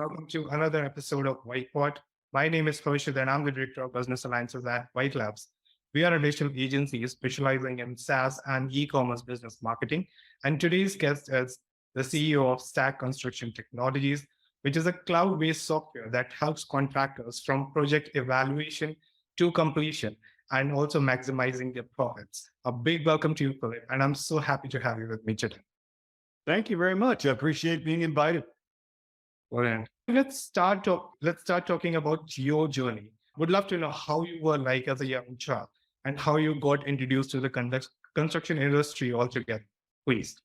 welcome to another episode of Whitepot. My name is Kaushik and I'm the Director of Business Alliances at White Labs. We are a digital agency specializing in SaaS and e-commerce business marketing. And today's guest is the CEO of Stack Construction Technologies, which is a cloud-based software that helps contractors from project evaluation to completion and also maximizing their profits. A big welcome to you, Phillip, and I'm so happy to have you with me today. Thank you very much. I appreciate being invited. Brilliant. Let's start talking about your journey. Would love to know how you were like as a young child and how you got introduced to the construction industry altogether. Please.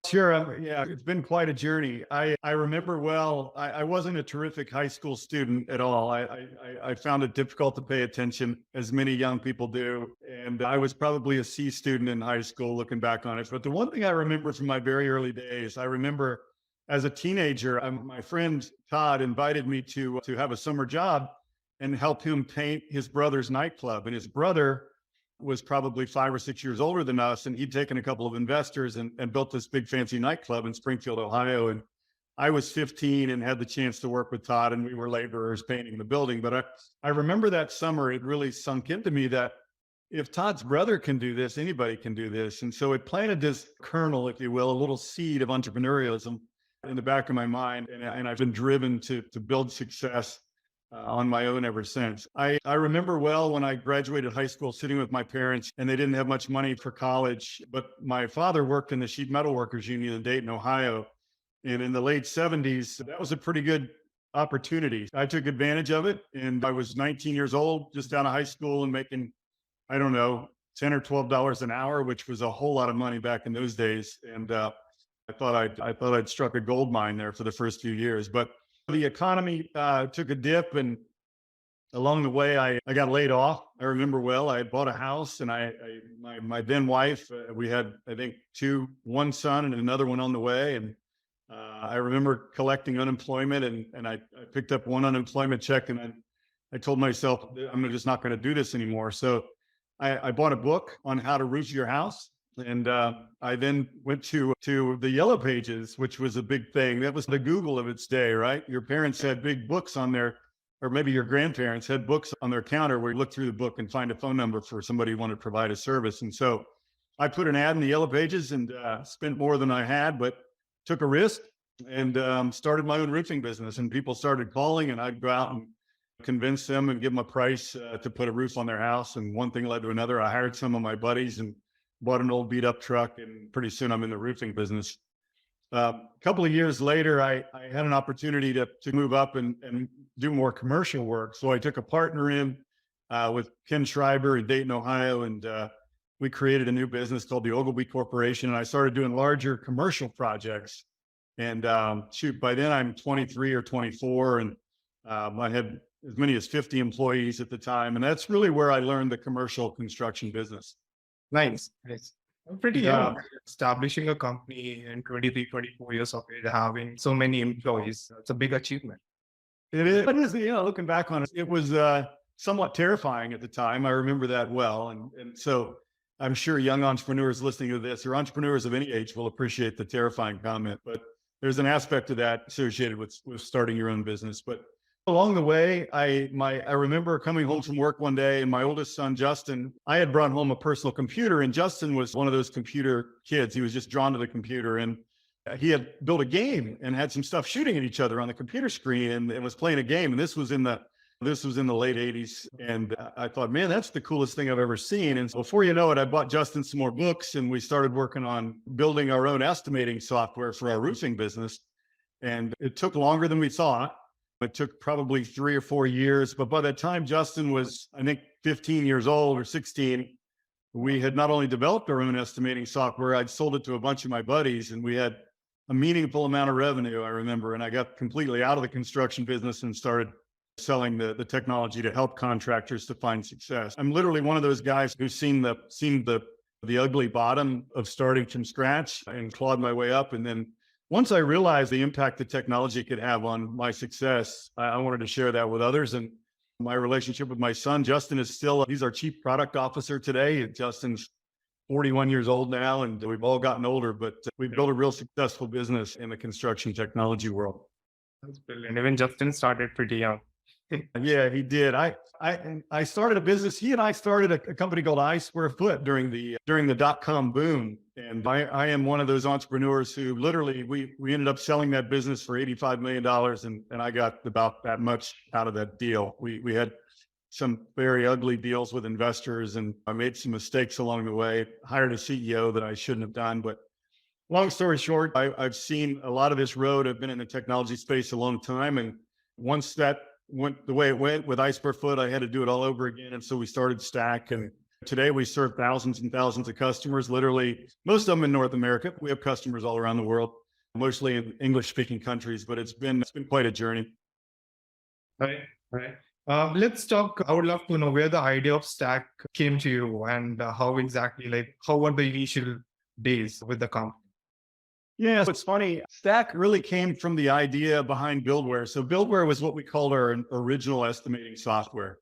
Sure. Yeah, it's been quite a journey. I remember well, I wasn't a terrific high school student at all. I found it difficult to pay attention, as many young people do. And I was probably a C student in high school looking back on it. But the one thing I remember from my very early days, I remember as a teenager, my friend Todd invited me to have a summer job and help him paint his brother's nightclub. And his brother was probably 5 or 6 years older than us. And he'd taken a couple of investors and built this big fancy nightclub in Springfield, Ohio. And I was 15 and had the chance to work with Todd, and we were laborers painting the building. But I remember that summer, it really sunk into me that if Todd's brother can do this, anybody can do this. And so it planted this kernel, if you will, a little seed of entrepreneurialism in the back of my mind. And I've been driven to build success on my own ever since. I remember well when I graduated high school sitting with my parents, and they didn't have much money for college, but my father worked in the sheet metal workers union in Dayton, Ohio. And in the late 70s, that was a pretty good opportunity. I took advantage of it, and I was 19 years old, just out of high school and making, I don't know, $10 or $12 an hour, which was a whole lot of money back in those days. And I thought I'd struck a gold mine there for the first few years. But the economy took a dip, and along the way, I got laid off. I remember well, I had bought a house, and my then wife, we had, I think, one son and another one on the way. And I remember collecting unemployment, and I picked up one unemployment check, and I told myself, I'm just not going to do this anymore. So I bought a book on how to roof your house. And I then went to the Yellow Pages, which was a big thing. That was the Google of its day, right? Your parents had big books on there, or maybe your grandparents had books on their counter where you look through the book and find a phone number for somebody who wanted to provide a service. And so I put an ad in the Yellow Pages and spent more than I had, but took a risk and started my own roofing business. And people started calling, and I'd go out and convince them and give them a price to put a roof on their house. And one thing led to another. I hired some of my buddies and bought an old beat up truck, and pretty soon I'm in the roofing business. A couple of years later, I had an opportunity to move up and do more commercial work. So I took a partner in with Ken Schreiber in Dayton, Ohio, and we created a new business called the Ogilby Corporation. And I started doing larger commercial projects. And by then I'm 23 or 24, and I had as many as 50 employees at the time. And that's really where I learned the commercial construction business. Nice. I'm pretty young. Establishing a company in 23, 24 years of age, having so many employees, it's a big achievement. It is, looking back on it, it was somewhat terrifying at the time. I remember that well. And so I'm sure young entrepreneurs listening to this, or entrepreneurs of any age, will appreciate the terrifying comment. But there's an aspect of that associated with starting your own business. But along the way, I remember coming home from work one day, and my oldest son, Justin, I had brought home a personal computer, and Justin was one of those computer kids. He was just drawn to the computer, and he had built a game and had some stuff shooting at each other on the computer screen, and was playing a game. And this was in the late 80s. And I thought, man, that's the coolest thing I've ever seen. And so before you know it, I bought Justin some more books, and we started working on building our own estimating software for our roofing business. And it took longer than we thought. It took probably 3 or 4 years, but by the time Justin was, I think, 15 years old or 16, we had not only developed our own estimating software, I'd sold it to a bunch of my buddies, and we had a meaningful amount of revenue, I remember. And I got completely out of the construction business and started selling the technology to help contractors to find success. I'm literally one of those guys who's seen the ugly bottom of starting from scratch and clawed my way up. And then once I realized the impact that technology could have on my success, I wanted to share that with others. And my relationship with my son, Justin, he's our chief product officer today. Justin's 41 years old now, and we've all gotten older, but we've built a real successful business in the construction technology world. That's brilliant. Even Justin started pretty young. Yeah, he did. I started a business. He and I started a company called I Square Foot during the dot-com boom. And I am one of those entrepreneurs who literally we ended up selling that business for $85 million. And I got about that much out of that deal. We had some very ugly deals with investors, and I made some mistakes along the way, hired a CEO that I shouldn't have done. But long story short, I've seen a lot of this road. I've been in the technology space a long time. And once that went the way it went with Ice Per Foot, I had to do it all over again. And so we started Stack. And today we serve thousands and thousands of customers, literally most of them in North America. We have customers all around the world, mostly in English speaking countries, but it's been quite a journey. Right, right. Let's talk. I would love to know where the idea of Stack came to you and how exactly, how were the initial days with the company? Yeah, it's funny. Stack really came from the idea behind Buildware. So Buildware was what we called our original estimating software.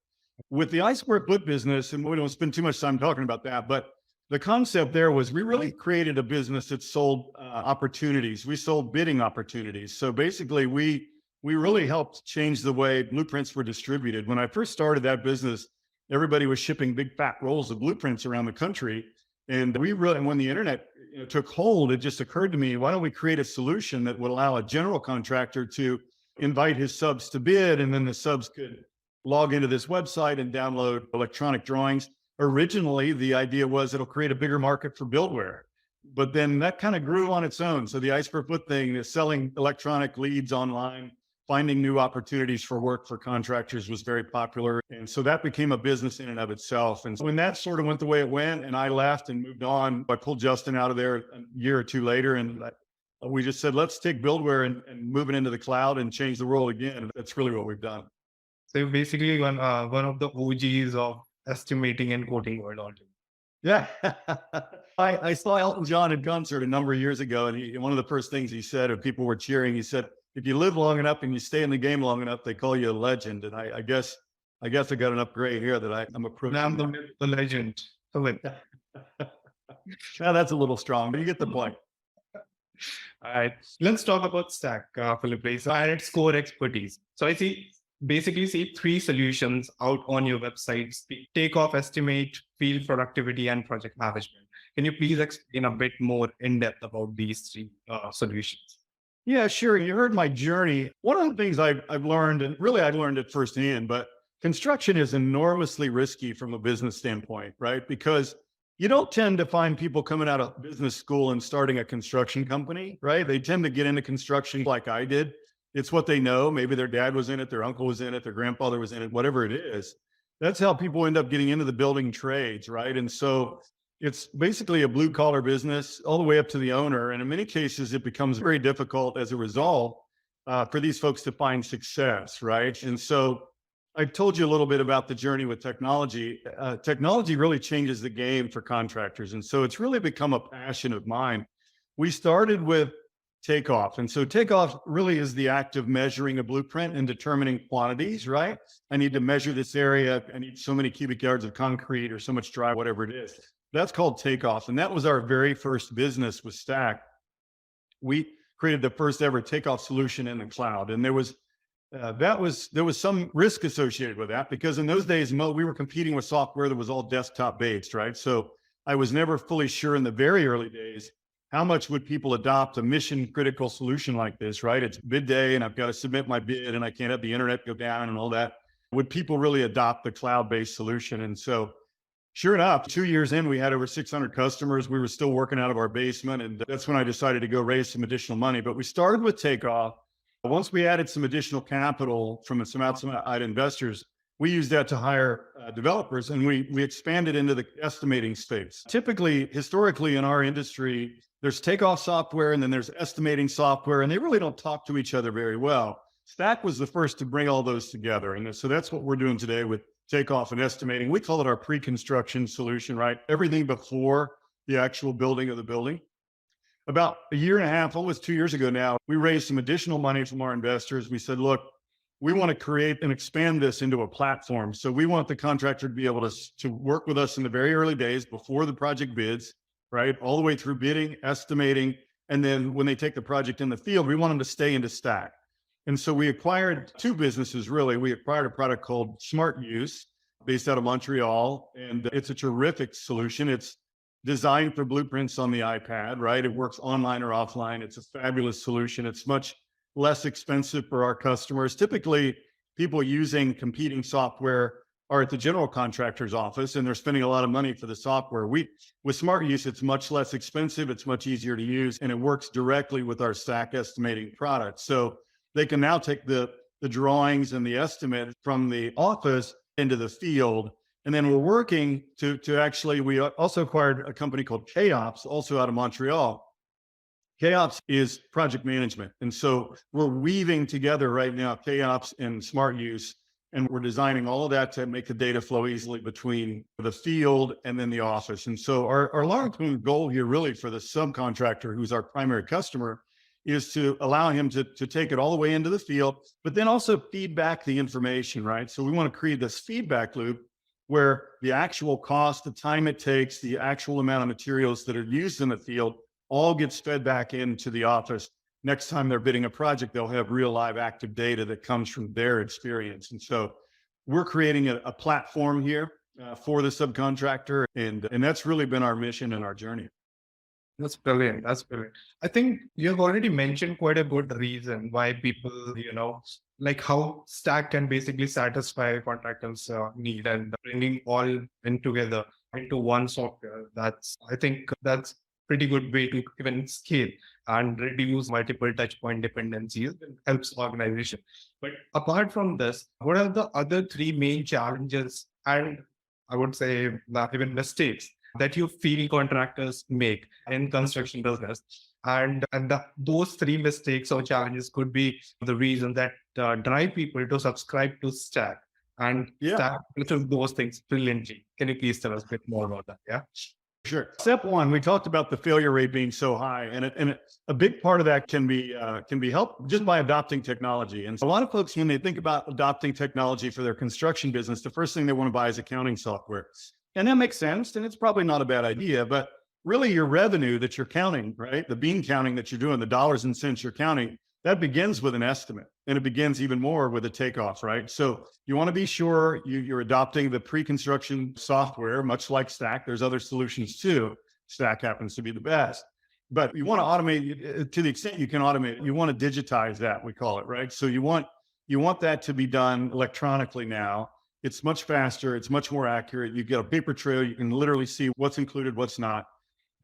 With the I Square Foot business, and we don't spend too much time talking about that, but the concept there was we really created a business that sold opportunities. We sold bidding opportunities. So basically, we really helped change the way blueprints were distributed. When I first started that business, everybody was shipping big fat rolls of blueprints around the country. And when the internet took hold, it just occurred to me, why don't we create a solution that would allow a general contractor to invite his subs to bid, and then the subs could log into this website and download electronic drawings. Originally, the idea was it'll create a bigger market for Buildware, but then that kind of grew on its own. So the Ice Per Foot thing is selling electronic leads online, finding new opportunities for work for contractors was very popular. And so that became a business in and of itself. And so when that sort of went the way it went and I left and moved on, I pulled Justin out of there a year or two later. And we just said, let's take Buildware and move it into the cloud and change the world again. And that's really what we've done. So you're basically one of the OGs of estimating and quoting world already. Yeah. I saw Elton John in concert a number of years ago. And one of the first things he said, if people were cheering, he said, if you live long enough and you stay in the game long enough, they call you a legend. And I guess I got enough gray hair that I'm approaching. Now I'm the legend. Now that's a little strong, but you get the point. All right. Let's talk about Stack, Phillip, please. And its core expertise. So I basically see three solutions out on your website: takeoff, estimate, field productivity, and project management. Can you please explain a bit more in depth about these three solutions? Yeah, sure. You heard my journey. One of the things I've learned, and really I learned it firsthand, but construction is enormously risky from a business standpoint, right? Because you don't tend to find people coming out of business school and starting a construction company, right? They tend to get into construction like I did. It's what they know. Maybe their dad was in it, their uncle was in it, their grandfather was in it, whatever it is. That's how people end up getting into the building trades, right? And so it's basically a blue collar business all the way up to the owner. And in many cases, it becomes very difficult as a result for these folks to find success, right? And so I told you a little bit about the journey with technology. Technology really changes the game for contractors. And so it's really become a passion of mine. We started with takeoff. And so takeoff really is the act of measuring a blueprint and determining quantities, right? I need to measure this area. I need so many cubic yards of concrete or so much dry, whatever it is. That's called takeoff. And that was our very first business with Stack. We created the first ever takeoff solution in the cloud. And there was some risk associated with that, because in those days, we were competing with software that was all desktop based, right? So I was never fully sure in the very early days, how much would people adopt a mission critical solution like this, right? It's bid day and I've got to submit my bid and I can't have the internet go down and all that. Would people really adopt the cloud-based solution? And so sure enough, 2 years in, we had over 600 customers. We were still working out of our basement. And that's when I decided to go raise some additional money. But we started with takeoff. Once we added some additional capital from some outside investors, we used that to hire developers, and we expanded into the estimating space. Typically, historically in our industry, there's takeoff software and then there's estimating software, and they really don't talk to each other very well. Stack was the first to bring all those together. And so that's what we're doing today with takeoff and estimating. We call it our pre-construction solution, right? Everything before the actual building of the building. About a year and a half, almost 2 years ago now, we raised some additional money from our investors. We said, look, we want to create and expand this into a platform. So we want the contractor to be able to work with us in the very early days before the project bids, right? All the way through bidding, estimating. And then when they take the project in the field, we want them to stay into Stack. And so we acquired two businesses, really. We acquired a product called Smart Use based out of Montreal, and it's a terrific solution. It's designed for blueprints on the iPad, right? It works online or offline. It's a fabulous solution. It's much less expensive for our customers. Typically, people using competing software are at the general contractor's office and they're spending a lot of money for the software. With Smart Use, it's much less expensive, it's much easier to use, and it works directly with our stack estimating product. So they can now take the drawings and the estimate from the office into the field. And then we're working to actually, we also acquired a company called KOps, also out of Montreal. KOps is project management. And so we're weaving together right now KOps and Smart Use, and we're designing all of that to make the data flow easily between the field and then the office. And so our long-term goal here really for the subcontractor, who's our primary customer, is to allow him to take it all the way into the field, but then also feed back the information, right? So we want to create this feedback loop where the actual cost, the time it takes, the actual amount of materials that are used in the field all gets fed back into the office. Next time they're bidding a project, they'll have real live active data that comes from their experience. And so we're creating a platform here for the subcontractor. And that's really been our mission and our journey. That's brilliant. That's brilliant. I think you've already mentioned quite a good reason why people, like how Stack can basically satisfy contractors' need and bringing all in together into one software. I think that's pretty good way to even scale and reduce multiple touch point dependencies and helps organization. But apart from this, what are the other three main challenges and I would say even mistakes that you feel contractors make in construction business? And those three mistakes or challenges could be the reason that drive people to subscribe to Stack and Stack filters those things brilliantly. Can you please tell us a bit more about that? Yeah. Sure. Step one, we talked about the failure rate being so high, and a big part of that can be helped just by adopting technology. And so a lot of folks, when they think about adopting technology for their construction business, the first thing they want to buy is accounting software. And that makes sense, and it's probably not a bad idea, but really your revenue that you're counting, right? The bean counting that you're doing, the dollars and cents you're counting, that begins with an estimate, and it begins even more with a takeoff, right? So you want to be sure you're adopting the pre-construction software, much like Stack. There's other solutions too. Stack happens to be the best, but you want to automate to the extent you can automate it. You want to digitize that, we call it, right? So you want that to be done electronically now. It's much faster. It's much more accurate. You get a paper trail. You can literally see what's included, what's not,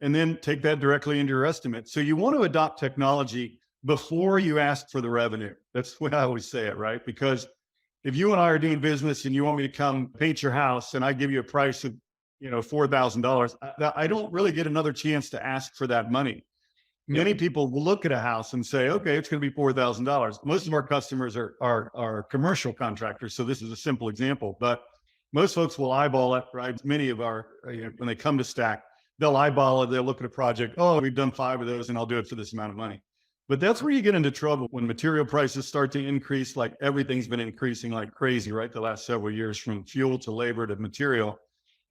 and then take that directly into your estimate. So you want to adopt technology before you ask for the revenue. That's the way I always say it, right? Because if you and I are doing business and you want me to come paint your house and I give you a price of, $4,000, I don't really get another chance to ask for that money. Many people will look at a house and say, okay, it's going to be $4,000. Most of our customers are commercial contractors. So this is a simple example, but most folks will eyeball it, right? Many of our, when they come to Stack, they'll eyeball it. They'll look at a project. Oh, we've done 5 of those and I'll do it for this amount of money. But that's where you get into trouble when material prices start to increase, like everything's been increasing like crazy, right? The last several years, from fuel to labor to material.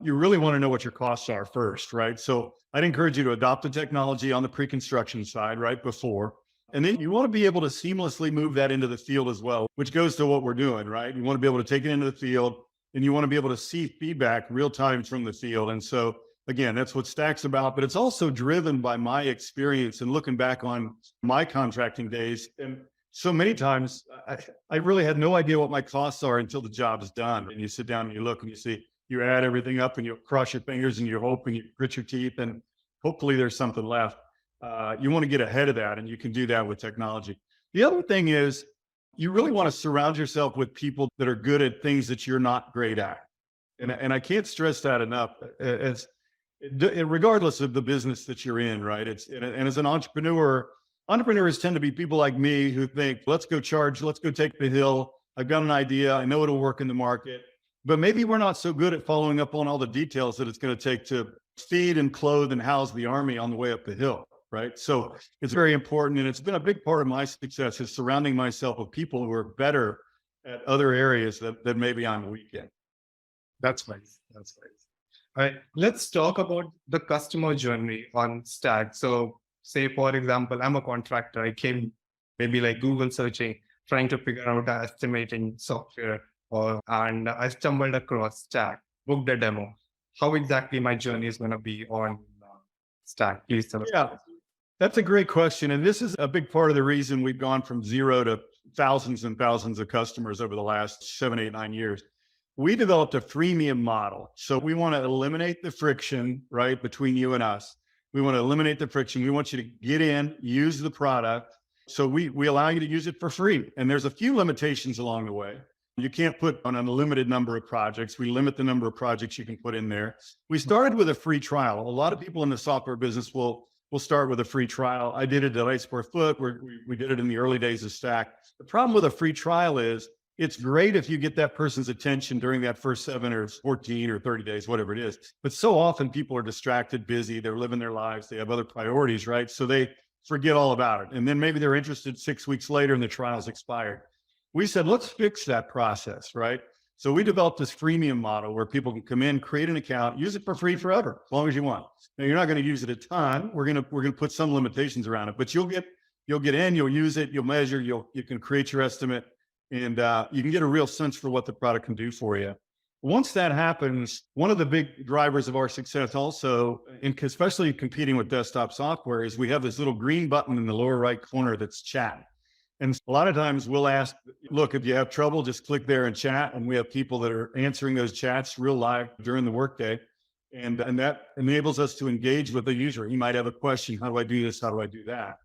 You really want to know what your costs are first, right? So I'd encourage you to adopt the technology on the pre-construction side right before. And then you want to be able to seamlessly move that into the field as well, which goes to what we're doing, right? You want to be able to take it into the field and you want to be able to see feedback real time from the field. And so again, that's what Stack's about, but it's also driven by my experience and looking back on my contracting days. And so many times I really had no idea what my costs are until the job is done. And you sit down and you look and you see, you add everything up and you cross your fingers and you hope and you grit your teeth and hopefully there's something left. You want to get ahead of that, and you can do that with technology. The other thing is you really want to surround yourself with people that are good at things that you're not great at. And I can't stress that enough. Regardless of the business that you're in, right? And as an entrepreneur, entrepreneurs tend to be people like me who think, let's go take the hill. I've got an idea. I know it'll work in the market, but maybe we're not so good at following up on all the details that it's going to take to feed and clothe and house the army on the way up the hill, right? So it's very important. And it's been a big part of my success is surrounding myself with people who are better at other areas that maybe I'm weak in. That's nice. That's nice. All right, let's talk about the customer journey on Stack. So say, for example, I'm a contractor. I came maybe like Google searching trying to figure out an estimating software, and I stumbled across Stack, booked a demo. How exactly my journey is going to be on Stack? Please tell us. Yeah, that's a great question. And this is a big part of the reason we've gone from zero to thousands and thousands of customers over the last 7, 8, 9 years. We developed a freemium model. So we want to eliminate the friction, right, between you and us. We want to eliminate the friction. We want you to get in, use the product. So we allow you to use it for free. And there's a few limitations along the way. You can't put an unlimited number of projects. We limit the number of projects you can put in there. We started with a free trial. A lot of people in the software business will start with a free trial. I did it at Ice Square Foot. We did it in the early days of Stack. The problem with a free trial is it's great if you get that person's attention during that first 7 or 14 or 30 days, whatever it is. But so often people are distracted, busy, they're living their lives, they have other priorities, right? So they forget all about it. And then maybe they're interested 6 weeks later and the trial's expired. We said, let's fix that process, right? So we developed this freemium model where people can come in, create an account, use it for free forever, as long as you want. Now you're not going to use it a ton. We're going to put some limitations around it, but you'll get in, you'll use it, you'll measure, you can create your estimate, and you can get a real sense for what the product can do for you. Once that happens, one of the big drivers of our success also, especially competing with desktop software, is we have this little green button in the lower right corner that's chat. And a lot of times we'll ask, look, if you have trouble, just click there and chat. And we have people that are answering those chats real live during the workday. And that enables us to engage with the user. He might have a question. How do I do this? How do I do that?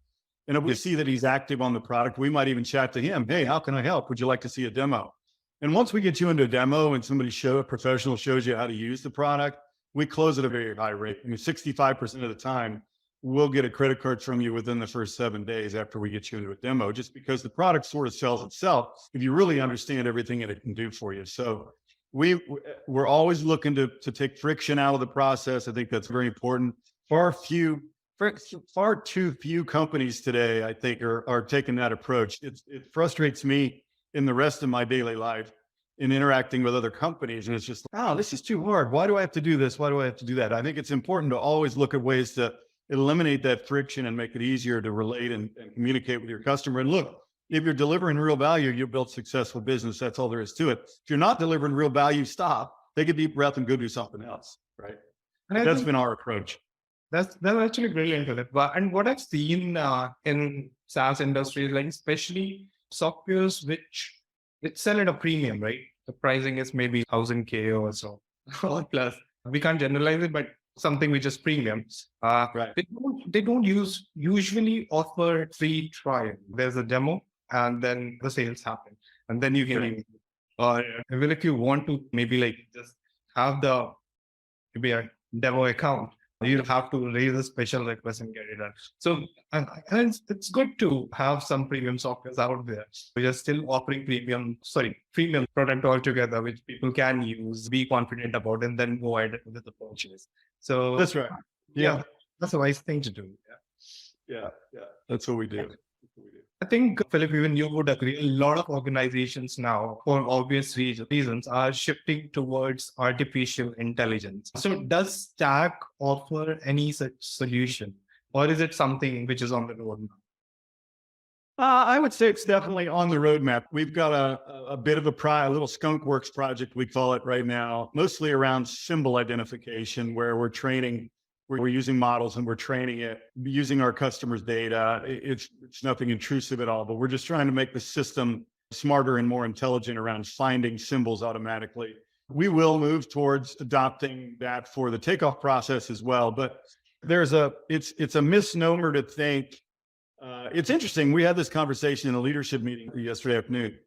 And if we see that he's active on the product, we might even chat to him. Hey, how can I help? Would you like to see a demo? And once we get you into a demo and a professional shows you how to use the product, we close at a very high rate. I mean, 65% of the time, we'll get a credit card from you within the first 7 days after we get you into a demo, just because the product sort of sells itself if you really understand everything that it can do for you. So we're always looking to take friction out of the process. I think that's very important. Far too few companies today, I think, are taking that approach. It frustrates me in the rest of my daily life in interacting with other companies. And it's just, this is too hard. Why do I have to do this? Why do I have to do that? I think it's important to always look at ways to eliminate that friction and make it easier to relate and communicate with your customer. And look, if you're delivering real value, you'll build successful business. That's all there is to it. If you're not delivering real value, stop, take a deep breath and go do something else, right? And that's been our approach. That's actually brilliant, Phillip. And what I've seen in SaaS industries, like especially softwares which sell at a premium, right? The pricing is maybe 1,000K or so, or plus. We can't generalize it, but something which is premium. Right. They don't usually offer free trial. There's a demo and then the sales happen. And then you can, even if you want to maybe like just have maybe a demo account, you have to raise a special request and get it done. So and it's good to have some premium softwares out there. We are still offering premium product altogether, which people can use, be confident about, and then go ahead with the purchase. So that's right. Yeah, that's a wise thing to do. Yeah. That's what we do. I think, Phillip, even you would agree, a lot of organizations now, for obvious reasons, are shifting towards artificial intelligence. So does Stack offer any such solution, or is it something which is on the roadmap? I would say it's definitely on the roadmap. We've got a bit of a little skunk works project, we call it right now, mostly around symbol identification, where we're using models and we're training it using our customers' data. It's nothing intrusive at all, but we're just trying to make the system smarter and more intelligent around finding symbols automatically. We will move towards adopting that for the takeoff process as well. But it's a misnomer to think. It's interesting. We had this conversation in a leadership meeting yesterday afternoon.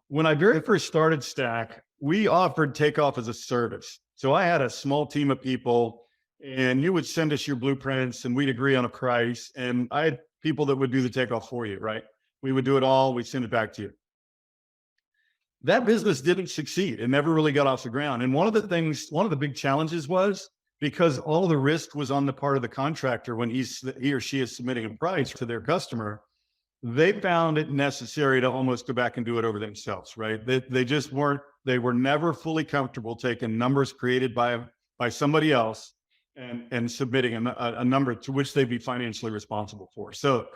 When I very first started Stack, we offered takeoff as a service. So I had a small team of people, and you would send us your blueprints and we'd agree on a price. And I had people that would do the takeoff for you, right? We would do it all. We'd send it back to you. That business didn't succeed. It never really got off the ground. And one of the big challenges was because all the risk was on the part of the contractor when he or she is submitting a price to their customer. They found it necessary to almost go back and do it over themselves, right? They were never fully comfortable taking numbers created by somebody else and submitting a number to which they'd be financially responsible for. So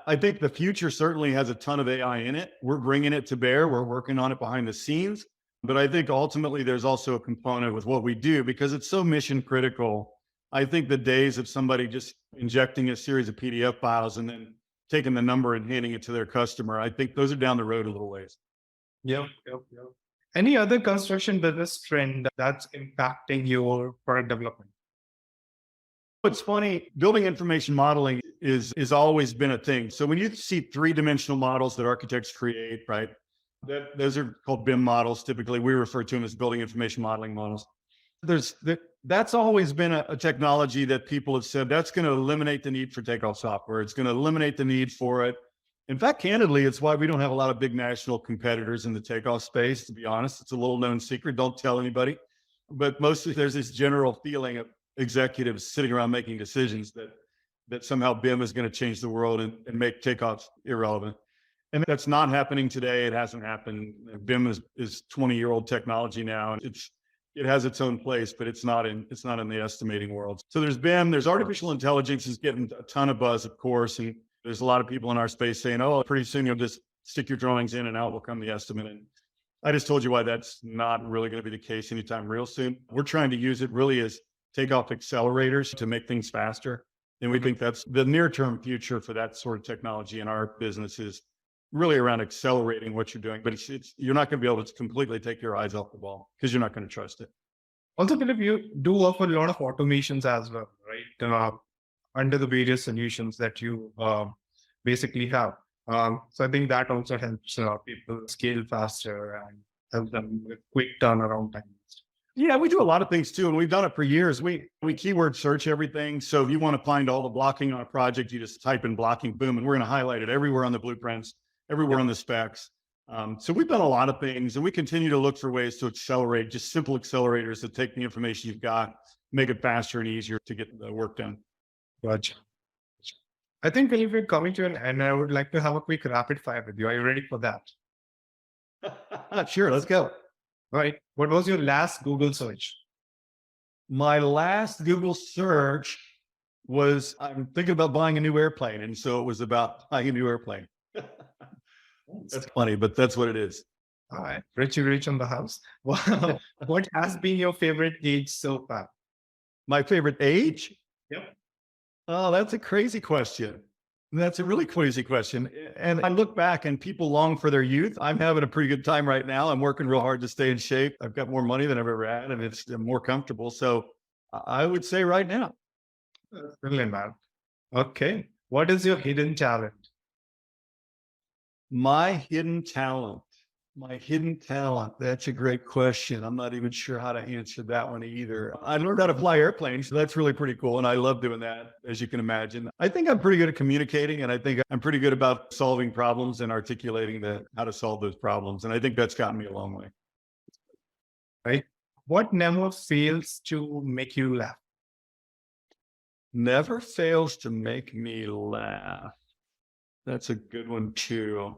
I think the future certainly has a ton of AI in it. We're bringing it to bear. We're working on it behind the scenes. But I think ultimately there's also a component with what we do because it's so mission critical. I think the days of somebody just injecting a series of PDF files and then taking the number and handing it to their customer, I think those are down the road a little ways. Yep. Any other construction business trend that's impacting your product development? It's funny, building information modeling is always been a thing. So when you see three-dimensional models that architects create, right? Those are called BIM models. Typically, we refer to them as building information modeling models. That's always been a technology that people have said that's going to eliminate the need for takeoff software. It's going to eliminate the need for it. In fact, candidly, it's why we don't have a lot of big national competitors in the takeoff space, to be honest. It's a little known secret. Don't tell anybody. But mostly there's this general feeling of executives sitting around making decisions that somehow BIM is going to change the world and make takeoffs irrelevant. And that's not happening today. It hasn't happened. BIM is 20-year-old technology now. And it has its own place, but it's not in the estimating world. So there's BIM, there's artificial intelligence is getting a ton of buzz, of course. And there's a lot of people in our space saying, oh, pretty soon you'll just stick your drawings in and out will come the estimate. And I just told you why that's not really going to be the case anytime real soon. We're trying to use it really as takeoff accelerators to make things faster. And we think that's the near-term future for that sort of technology in our business is really around accelerating what you're doing. But you're not going to be able to completely take your eyes off the ball because you're not going to trust it. Also, Philip, you do offer a lot of automations as well, right? Under the various solutions that you basically have. So I think that also helps people scale faster and help them with quick turnaround times. Yeah, we do a lot of things too, and we've done it for years. We keyword search everything. So if you want to find all the blocking on a project, you just type in blocking, boom, and we're going to highlight it everywhere on the blueprints, everywhere on the specs. So we've done a lot of things, and we continue to look for ways to accelerate, just simple accelerators that take the information you've got, make it faster and easier to get the work done. Gotcha. I think, Philip, we're coming to an end. I would like to have a quick rapid fire with you. Are you ready for that? Sure, let's go. All right. What was your last Google search? My last Google search was, I'm thinking about buying a new airplane. And so it was about buying a new airplane. That's funny, but that's what it is. All right. Rich on the house. Wow. What has been your favorite age so far? My favorite age? Yep. Oh, that's a crazy question. That's a really crazy question. And I look back and people long for their youth. I'm having a pretty good time right now. I'm working real hard to stay in shape. I've got more money than I've ever had and I'm more comfortable. So I would say right now. Brilliant, man. Okay. What is your hidden talent? My hidden talent. That's a great question. I'm not even sure how to answer that one either. I learned how to fly airplanes. So that's really pretty cool. And I love doing that, as you can imagine. I think I'm pretty good at communicating, and I think I'm pretty good about solving problems and articulating how to solve those problems. And I think that's gotten me a long way. Right. What never fails to make you laugh? Never fails to make me laugh. That's a good one too.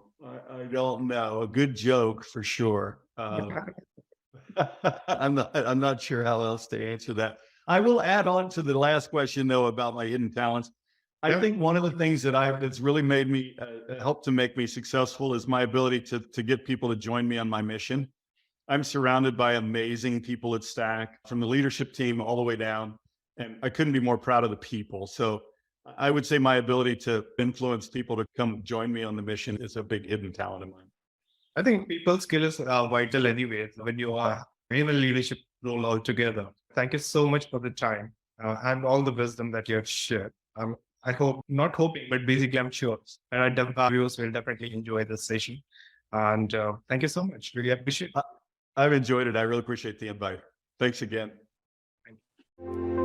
I don't know. A good joke for sure. I'm not sure how else to answer that. I will add on to the last question though about my hidden talents. I think one of the things that's really made me helped to make me successful is my ability to get people to join me on my mission. I'm surrounded by amazing people at Stack, from the leadership team all the way down, and I couldn't be more proud of the people. So I would say my ability to influence people to come join me on the mission is a big hidden talent of mine. I think people skill is vital anyway when you are in a leadership role altogether. Thank you so much for the time and all the wisdom that you have shared. I hope, not hoping, but basically I'm sure our viewers will definitely enjoy this session. And thank you so much. Really appreciate it. I've enjoyed it. I really appreciate the invite. Thanks again. Thank you.